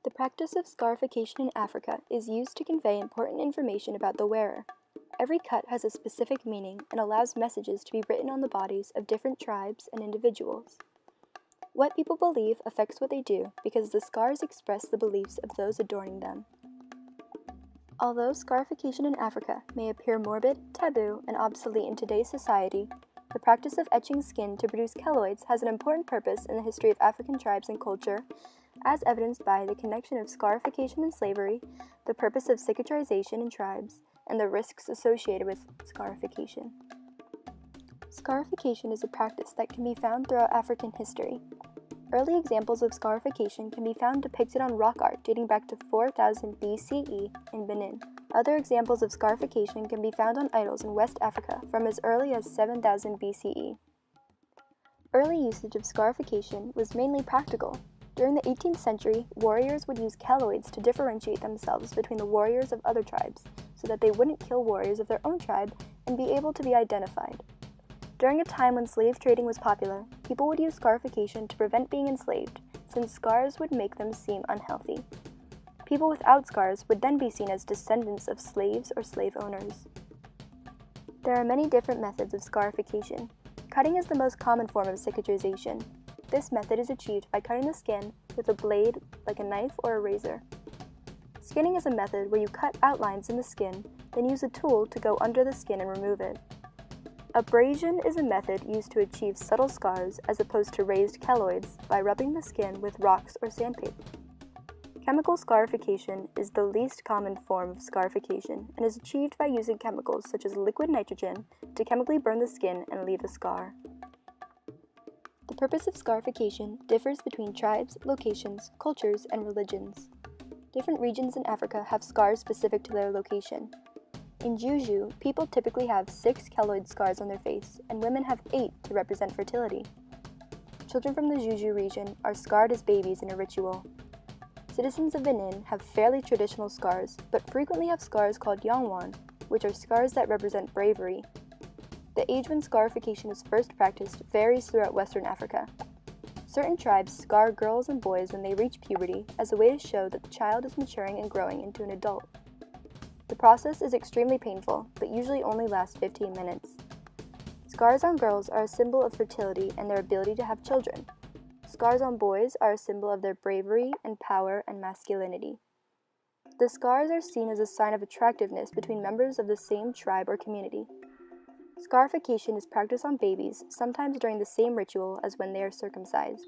The practice of scarification in Africa is used to convey important information about the wearer. Every cut has a specific meaning and allows messages to be written on the bodies of different tribes and individuals. What people believe affects what they do because the scars express the beliefs of those adorning them. Although scarification in Africa may appear morbid, taboo, and obsolete in today's society, the practice of etching skin to produce keloids has an important purpose in the history of African tribes and culture, as evidenced by the connection of scarification and slavery, the purpose of cicatrization in tribes, and the risks associated with scarification. Scarification is a practice that can be found throughout African history. Early examples of scarification can be found depicted on rock art dating back to 4000 BCE in Benin. Other examples of scarification can be found on idols in West Africa from as early as 7000 BCE. Early usage of scarification was mainly practical. During the 18th century, warriors would use keloids to differentiate themselves between the warriors of other tribes so that they wouldn't kill warriors of their own tribe and be able to be identified. During a time when slave trading was popular, people would use scarification to prevent being enslaved, since scars would make them seem unhealthy. People without scars would then be seen as descendants of slaves or slave owners. There are many different methods of scarification. Cutting is the most common form of cicatrization. This method is achieved by cutting the skin with a blade like a knife or a razor. Skinning is a method where you cut outlines in the skin, then use a tool to go under the skin and remove it. Abrasion is a method used to achieve subtle scars as opposed to raised keloids by rubbing the skin with rocks or sandpaper. Chemical scarification is the least common form of scarification and is achieved by using chemicals such as liquid nitrogen to chemically burn the skin and leave a scar. The purpose of scarification differs between tribes, locations, cultures, and religions. Different regions in Africa have scars specific to their location. In Juju, people typically have 6 keloid scars on their face, and women have 8 to represent fertility. Children from the Juju region are scarred as babies in a ritual. Citizens of Benin have fairly traditional scars, but frequently have scars called yangwan, which are scars that represent bravery. The age when scarification is first practiced varies throughout Western Africa. Certain tribes scar girls and boys when they reach puberty as a way to show that the child is maturing and growing into an adult. The process is extremely painful, but usually only lasts 15 minutes. Scars on girls are a symbol of fertility and their ability to have children. Scars on boys are a symbol of their bravery and power and masculinity. The scars are seen as a sign of attractiveness between members of the same tribe or community. Scarification is practiced on babies, sometimes during the same ritual as when they are circumcised.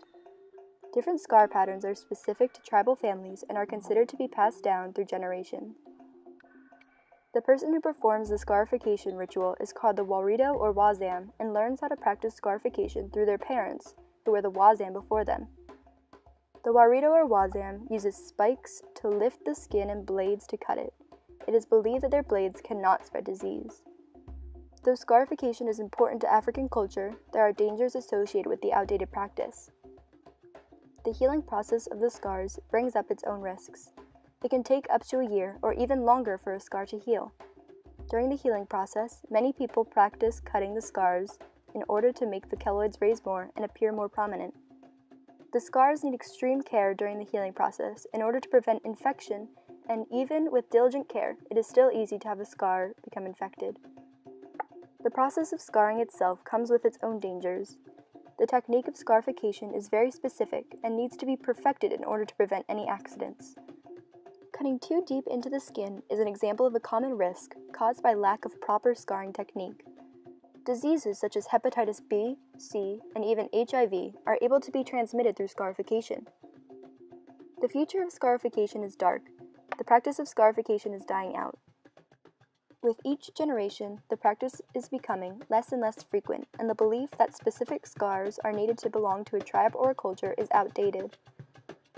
Different scar patterns are specific to tribal families and are considered to be passed down through generations. The person who performs the scarification ritual is called the Warrido or Wazam and learns how to practice scarification through their parents, who were the Wazam before them. The Warrido or Wazam uses spikes to lift the skin and blades to cut it. It is believed that their blades cannot spread disease. Though scarification is important to African culture, there are dangers associated with the outdated practice. The healing process of the scars brings up its own risks. It can take up to a year or even longer for a scar to heal. During the healing process, many people practice cutting the scars in order to make the keloids raise more and appear more prominent. The scars need extreme care during the healing process in order to prevent infection, and even with diligent care, it is still easy to have a scar become infected. The process of scarring itself comes with its own dangers. The technique of scarification is very specific and needs to be perfected in order to prevent any accidents. Cutting too deep into the skin is an example of a common risk caused by lack of proper scarring technique. Diseases such as hepatitis B, C, and even HIV are able to be transmitted through scarification. The future of scarification is dark. The practice of scarification is dying out. With each generation, the practice is becoming less and less frequent, and the belief that specific scars are needed to belong to a tribe or a culture is outdated.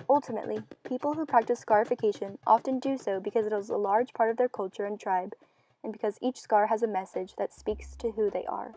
Ultimately, people who practice scarification often do so because it is a large part of their culture and tribe, and because each scar has a message that speaks to who they are.